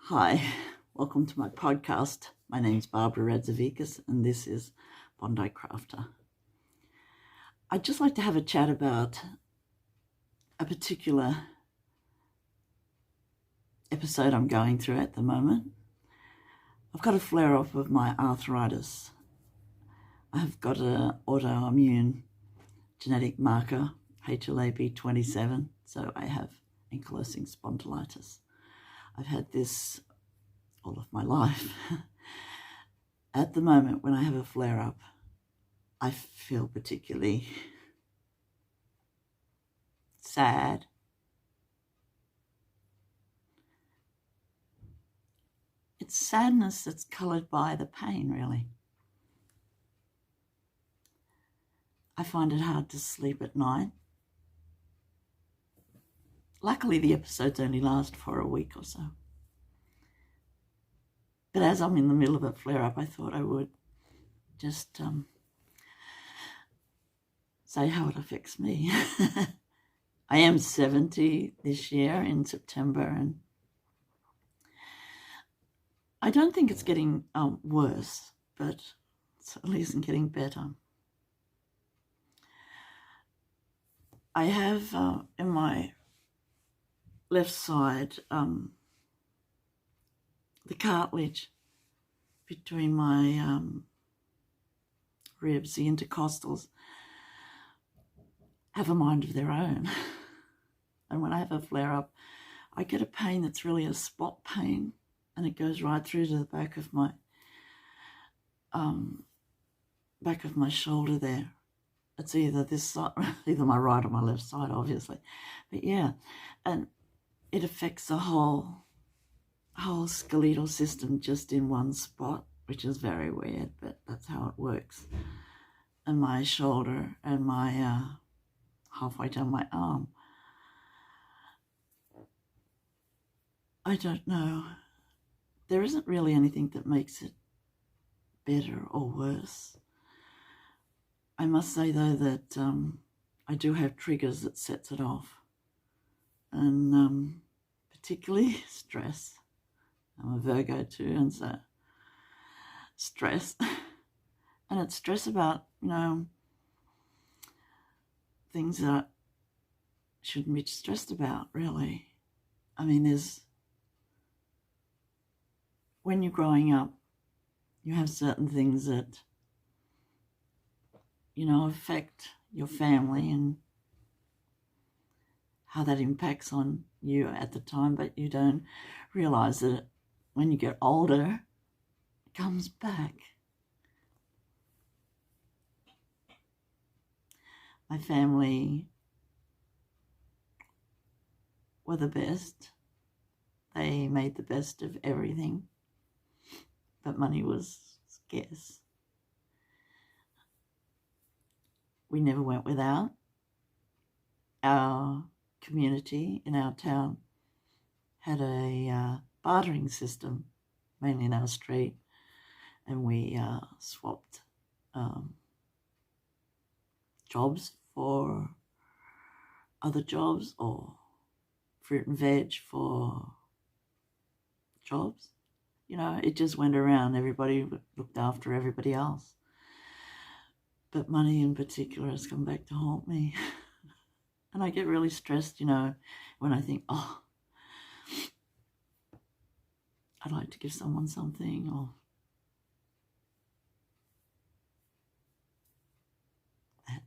Hi, welcome to my podcast. My name's Barbara Radzavikas and this is Bondi Crafter. I'd just like to have a chat about a particular episode I'm going through at the moment. I've got a flare-up of my arthritis. I've got an autoimmune genetic marker, HLAB27, so I have Ankylosing Spondylitis. I've had this all of my life. At the moment, when I have a flare-up, I feel particularly sad. It's sadness that's coloured by the pain, really. I find it hard to sleep at night. Luckily, the episodes only last for a week or so. But as I'm in the middle of a flare-up, I thought I would just say how it affects me. I am 70 this year in September, and I don't think it's getting worse, but it certainly isn't getting better. I have in my left side the cartilage between my ribs, the intercostals, have a mind of their own. And when I have a flare-up, I get a pain that's really a spot pain, and it goes right through to the back of my shoulder there. It's either this side, either my right or my left side, obviously. But yeah, and it affects the whole skeletal system just in one spot, which is very weird, but that's how it works. And my shoulder and my halfway down my arm. I don't know. There isn't really anything that makes it better or worse. I must say, though, that I do have triggers that sets it off. And particularly stress. I'm a Virgo too, and so stress. And it's stress about, things that I shouldn't be stressed about, really. I mean, when you're growing up, you have certain things that, affect your family and how that impacts on you at the time, but you don't realize that when you get older, it comes back. My family were the best. They made the best of everything, but money was scarce. We never went without. Our community in our town had a bartering system, mainly in our street, and we swapped jobs for other jobs, or fruit and veg for jobs. It just went around. Everybody looked after everybody else. But money in particular has come back to haunt me. And I get really stressed, when I think, oh, I'd like to give someone something, or that.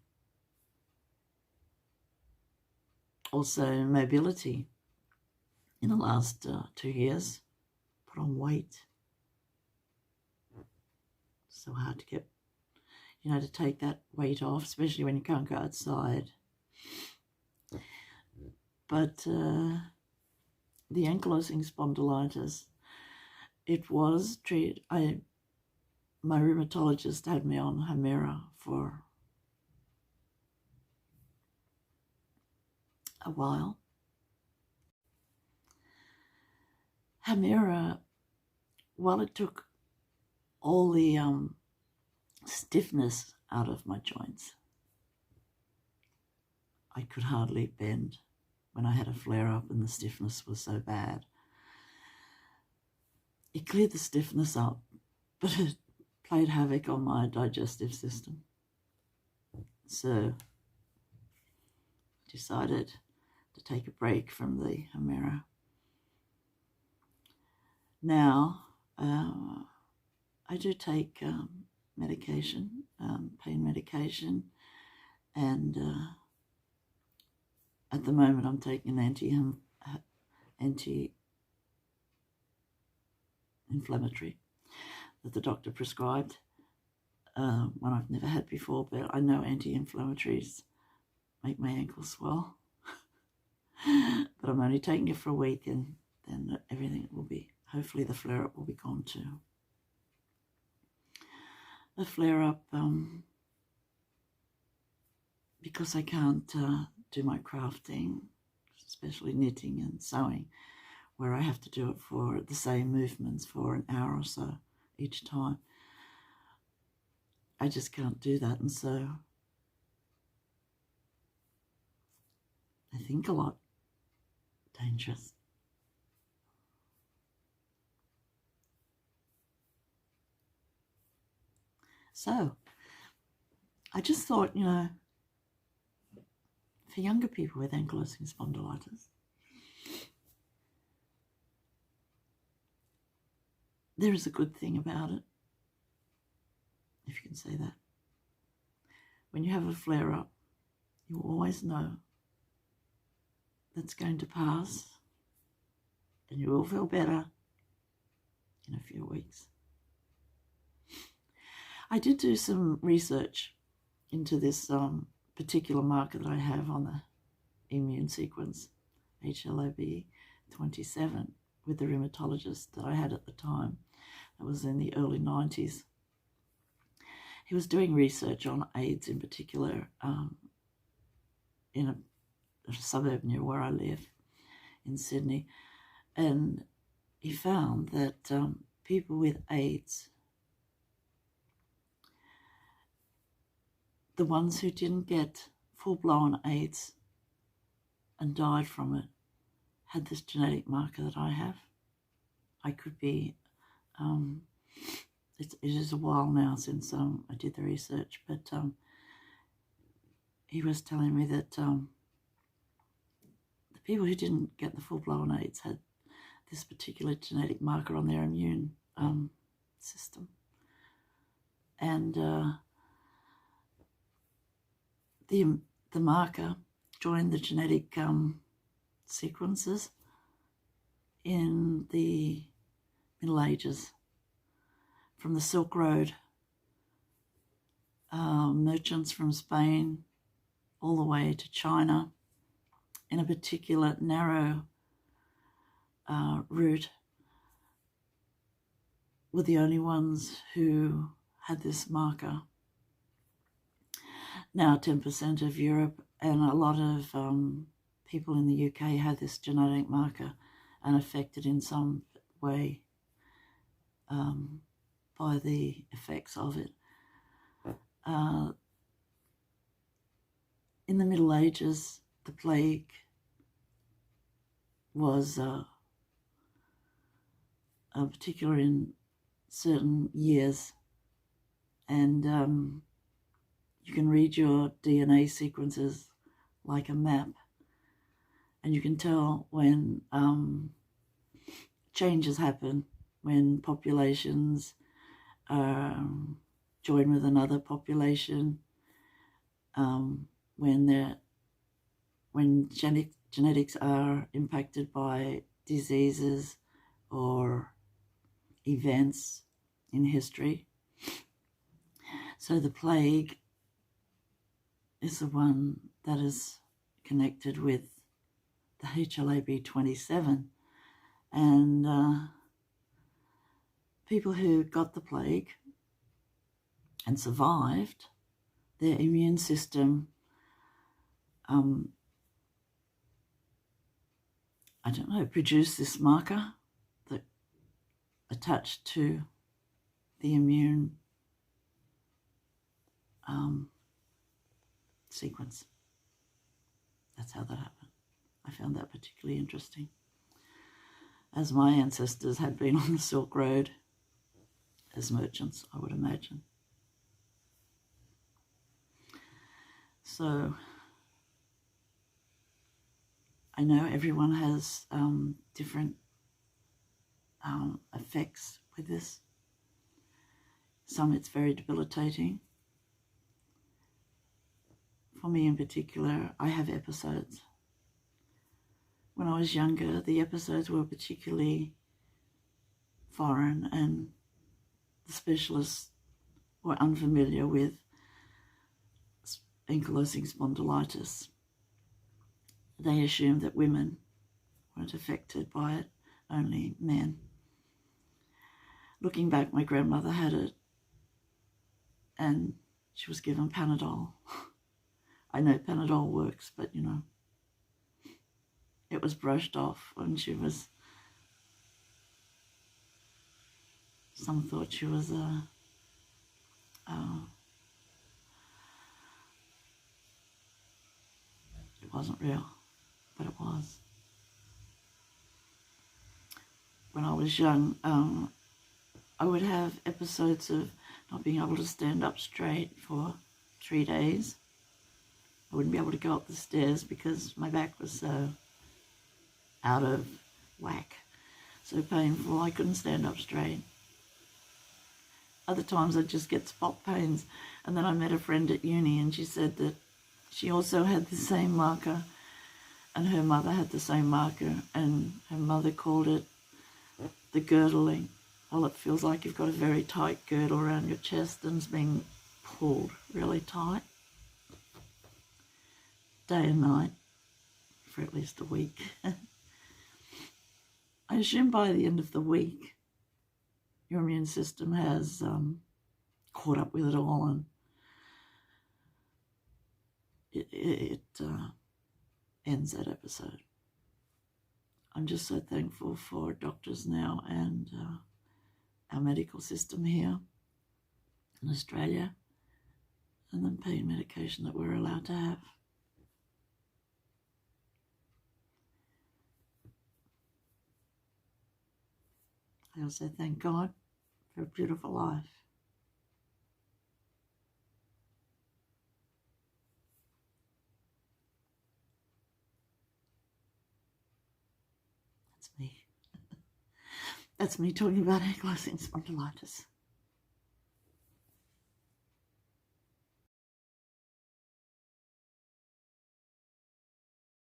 Also, mobility. In the last 2 years, put on weight. So hard to get, to take that weight off, especially when you can't go outside. But the ankylosing spondylitis, it was treated. My rheumatologist had me on Humira for a while. Humira, well, it took all the stiffness out of my joints. I could hardly bend when I had a flare-up and the stiffness was so bad. it cleared the stiffness up, but it played havoc on my digestive system. So I decided to take a break from the Humira. Now, I do take medication, pain medication, and at the moment I'm taking an anti-inflammatory that the doctor prescribed, one I've never had before, but I know anti-inflammatories make my ankles swell. But I'm only taking it for a week, and then everything will be, hopefully the flare-up will be gone too. The flare-up, because I can't do my crafting, especially knitting and sewing, where I have to do it for the same movements for an hour or so each time. I just can't do that, and so I think a lot. Dangerous. So I just thought, you know, for younger people with ankylosing spondylitis, there is a good thing about it, if you can say that. When you have a flare-up, you always know that's going to pass, and you will feel better in a few weeks. I did do some research into this particular marker that I have on the immune sequence, HLAB27, with the rheumatologist that I had at the time. That was in the early 90s. He was doing research on AIDS in particular in a suburb near where I live in Sydney, and he found that people with AIDS, the ones who didn't get full-blown AIDS and died from it, had this genetic marker that I have. I could be, it is a while now since I did the research, but he was telling me that the people who didn't get the full-blown AIDS had this particular genetic marker on their immune system. And the marker joined the genetic sequences in the Middle Ages, from the Silk Road, merchants from Spain all the way to China, in a particular narrow route, were the only ones who had this marker. Now 10% of Europe and a lot of people in the UK have this genetic marker and affected in some way by the effects of it. In the Middle Ages, the plague was particular in certain years, and you can read your DNA sequences like a map, and you can tell when changes happen, when populations join with another population, when genetics are impacted by diseases or events in history. So the plague is the one that is connected with the HLAB27, and people who got the plague and survived, their immune system, produced this marker that attached to the immune sequence. That's how that happened. I found that particularly interesting. as my ancestors had been on the Silk Road as merchants, I would imagine. So I know everyone has different effects with this. Some it's very debilitating. For me in particular, I have episodes. When I was younger, the episodes were particularly foreign and the specialists were unfamiliar with ankylosing spondylitis. They assumed that women weren't affected by it, only men. Looking back, my grandmother had it and she was given Panadol. I know Panadol works, but you know, it was brushed off when she was, some thought she was it wasn't real, but it was. When I was young, I would have episodes of not being able to stand up straight for 3 days. I wouldn't be able to go up the stairs because my back was so out of whack, so painful I couldn't stand up straight. Other times I'd just get spot pains, and then I met a friend at uni and she said that she also had the same marker and her mother had the same marker, and her mother called it the girdling. Well, it feels like you've got a very tight girdle around your chest and it's being pulled really tight day and night for at least a week. I assume by the end of the week your immune system has caught up with it all, and it ends that episode. I'm just so thankful for doctors now and our medical system here in Australia, and the pain medication that we're allowed to have. I also thank God for a beautiful life. That's me. That's me talking about ankylosing spondylitis.